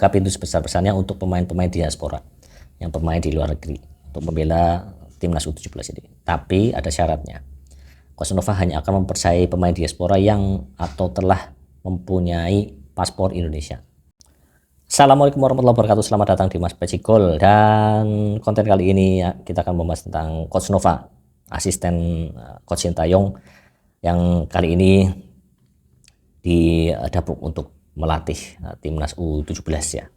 membuka pintu sebesar-besarnya untuk pemain-pemain diaspora yang bermain di luar negeri untuk membela timnas U17 ini. Tapi ada syaratnya. Coach Nova hanya akan mempercayai pemain diaspora yang atau telah mempunyai paspor Indonesia. Assalamualaikum warahmatullahi wabarakatuh. Selamat datang di Mas Peci Gol, dan konten kali ini kita akan membahas tentang Coach Nova, asisten Coach Sintayong, yang kali ini didapuk untuk melatih timnas U17 ya.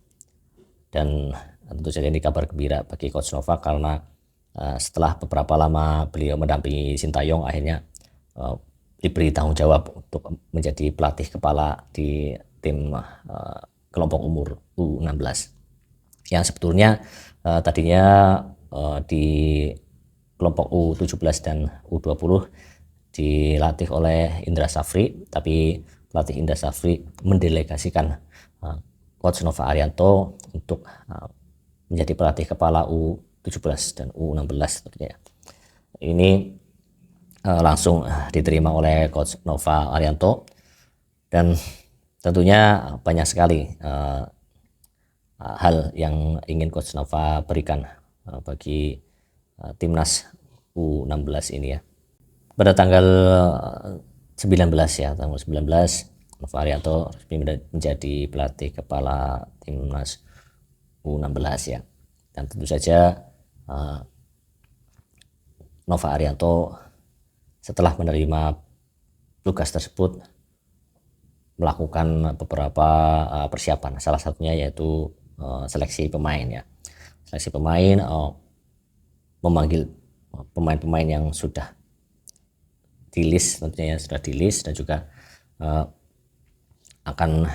Dan tentu saja ini kabar gembira bagi Coach Nova karena setelah beberapa lama beliau mendampingi Sintayong, akhirnya diberi tanggung jawab untuk menjadi pelatih kepala di tim kelompok umur U16 yang sebetulnya tadinya di kelompok U17 dan U20 dilatih oleh Indra Safri, tapi pelatih Indra Safri mendelegasikan Coach Nova Arianto untuk menjadi pelatih kepala U17 dan U16 tentunya. Ini langsung diterima oleh Coach Nova Arianto, dan tentunya banyak sekali hal yang ingin Coach Nova berikan bagi timnas U16 ini ya. Pada tanggal 19 ya, tanggal 19 Nova Arianto resmi menjadi pelatih kepala timnas U16 ya. Dan tentu saja Nova Arianto setelah menerima tugas tersebut melakukan beberapa persiapan, salah satunya yaitu seleksi pemain ya. Seleksi pemain, memanggil pemain-pemain yang sudah di list, tentunya yang sudah di list, dan juga akan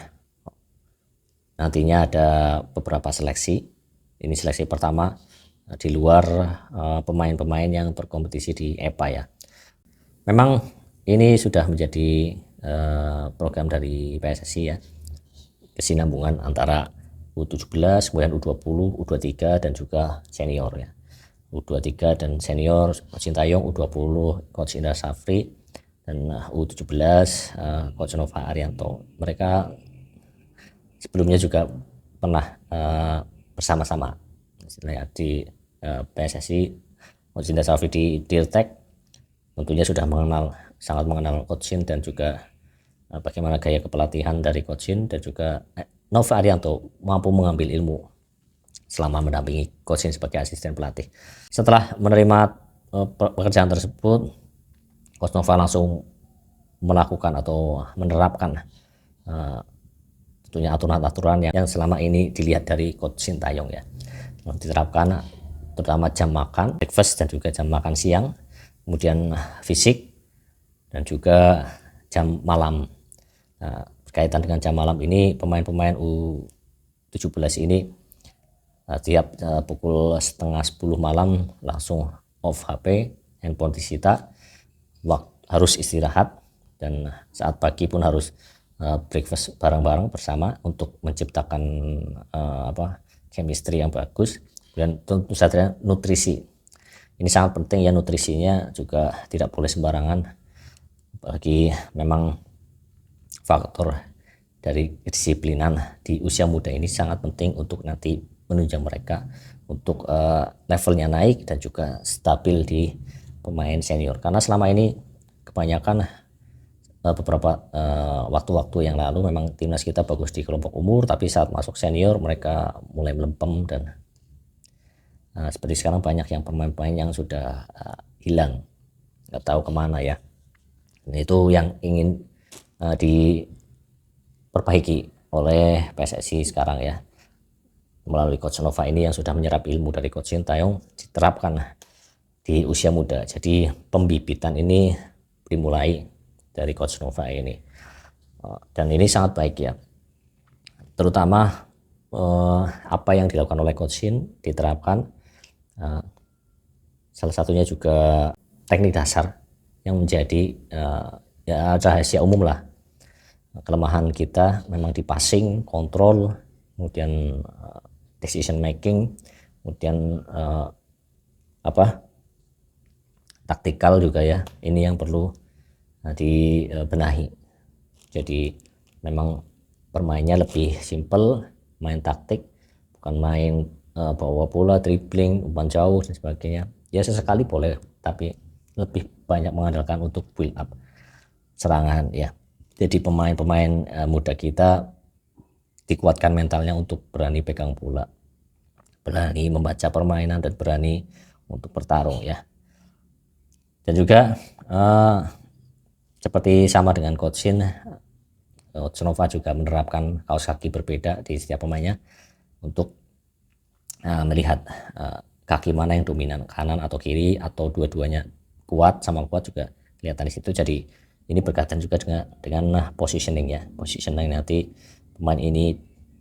nantinya ada beberapa seleksi. Ini seleksi pertama di luar pemain-pemain yang berkompetisi di EPA ya. Memang ini sudah menjadi program dari PSSI ya, kesinambungan antara U17, kemudian U20, U23 dan juga senior ya. U23 dan senior Coach Sintayong, U20 Coach Indra Safri, dan U17 Coach Nova Arianto. Mereka sebelumnya juga pernah bersama-sama di PSSI. Coach Indra Safri di Dirtek tentunya sudah sangat mengenal Coach Shin dan juga bagaimana gaya kepelatihan dari Coach Shin, dan juga Nova Arianto mampu mengambil ilmu selama mendampingi Coach Shin sebagai asisten pelatih. Setelah menerima pekerjaan tersebut, Coach Nova langsung melakukan atau menerapkan tentunya aturan-aturan yang selama ini dilihat dari Coach Sintayong ya. Diterapkan terutama jam makan, breakfast, dan juga jam makan siang, kemudian fisik, dan juga jam malam. Berkaitan dengan jam malam ini, pemain-pemain U17 ini tiap pukul setengah 10 malam langsung off HP, handphone disita, harus istirahat, dan saat pagi pun harus breakfast bareng-bareng bersama untuk menciptakan chemistry yang bagus. Dan tentu saja nutrisi, ini sangat penting ya, nutrisinya juga tidak boleh sembarangan, bagi memang faktor dari kedisiplinan di usia muda ini sangat penting untuk nanti menunjang mereka untuk levelnya naik dan juga stabil di pemain senior. Karena selama ini kebanyakan beberapa waktu-waktu yang lalu memang timnas kita bagus di kelompok umur, tapi saat masuk senior mereka mulai melempem, dan seperti sekarang banyak yang pemain-pemain yang sudah hilang, nggak tahu kemana ya. Dan itu yang ingin diperbaiki oleh PSSI sekarang ya, melalui Coach Nova ini yang sudah menyerap ilmu dari Coach Sintayong, diterapkan di usia muda. Jadi pembibitan ini dimulai dari Coach Nova ini, dan ini sangat baik ya. Terutama apa yang dilakukan oleh Coach Shin diterapkan, salah satunya juga teknik dasar yang menjadi ya rahasia umum lah. Kelemahan kita memang di passing, kontrol, kemudian decision making, kemudian taktikal juga ya. Ini yang perlu dibenahi. Jadi memang permainnya lebih simple, main taktik, bukan main bawa bola, dribbling, umpan jauh dan sebagainya. Ya sesekali boleh, tapi lebih banyak mengandalkan untuk build up serangan ya. Jadi pemain-pemain muda kita dikuatkan mentalnya untuk berani pegang bola, berani membaca permainan, dan berani untuk bertarung ya. Dan juga seperti sama dengan Coach Shin, Coach Nova juga menerapkan kaos kaki berbeda di setiap pemainnya untuk melihat kaki mana yang dominan, kanan atau kiri atau dua-duanya kuat, sama kuat juga kelihatan di situ. Jadi ini berkaitan juga dengan positioning ya, positioning nanti pemain ini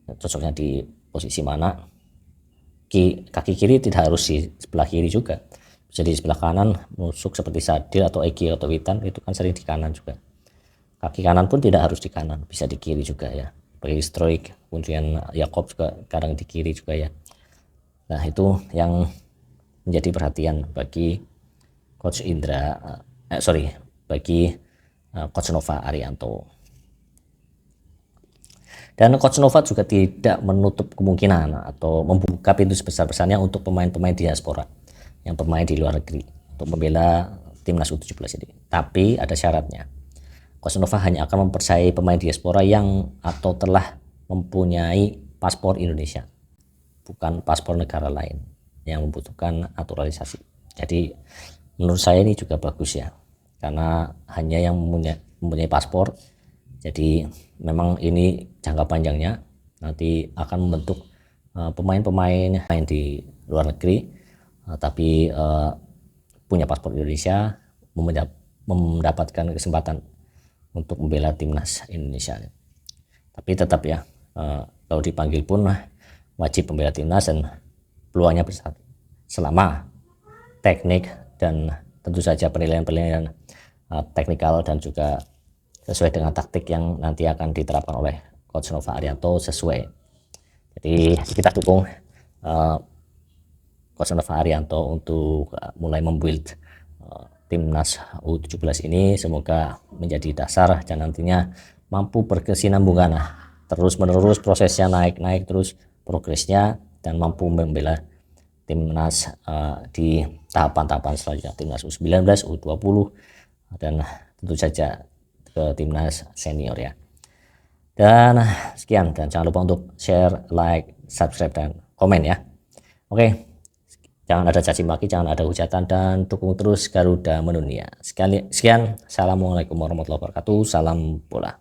cocoknya di posisi mana. Kaki kiri tidak harus di sebelah kiri juga, bisa di sebelah kanan, nusuk seperti Sadil atau Egi atau Witan, itu kan sering di kanan juga. Kaki kanan pun tidak harus di kanan, bisa di kiri juga ya, bagi Stroik, kemudian Yakob juga kadang di kiri juga ya. Nah itu yang menjadi perhatian bagi Coach Indra, bagi Coach Nova Arianto. Dan Coach Nova juga tidak menutup kemungkinan atau membuka pintu sebesar-besarnya untuk pemain-pemain diaspora yang bermain di luar negeri untuk membela timnas U17 ini. Tapi ada syaratnya. Coach Nova hanya akan mempercayai pemain diaspora yang atau telah mempunyai paspor Indonesia, bukan paspor negara lain yang membutuhkan naturalisasi. Jadi menurut saya ini juga bagus ya, karena hanya yang mempunyai paspor. Jadi memang ini jangka panjangnya nanti akan membentuk pemain-pemain main di luar negeri, tapi punya paspor Indonesia, mendapatkan kesempatan untuk membela timnas Indonesia. Tapi tetap ya, kalau dipanggil pun wajib membela timnas dan peluangnya besar selama teknik dan tentu saja penilaian-penilaian teknikal dan juga sesuai dengan taktik yang nanti akan diterapkan oleh Coach Nova Arianto sesuai. Jadi kita dukung Coach Nova Arianto untuk mulai membuild timnas U17 ini. Semoga menjadi dasar dan nantinya mampu berkesinambungan terus menerus, prosesnya naik terus progresnya, dan mampu membela timnas di tahapan-tahapan selanjutnya, timnas U19, U20, dan tentu saja ke timnas senior ya. Dan sekian, dan jangan lupa untuk share, like, subscribe, dan komen ya. Oke, jangan ada caci maki, jangan ada hujatan, dan dukung terus Garuda Mendunia. Sekian, assalamualaikum warahmatullahi wabarakatuh, salam bola.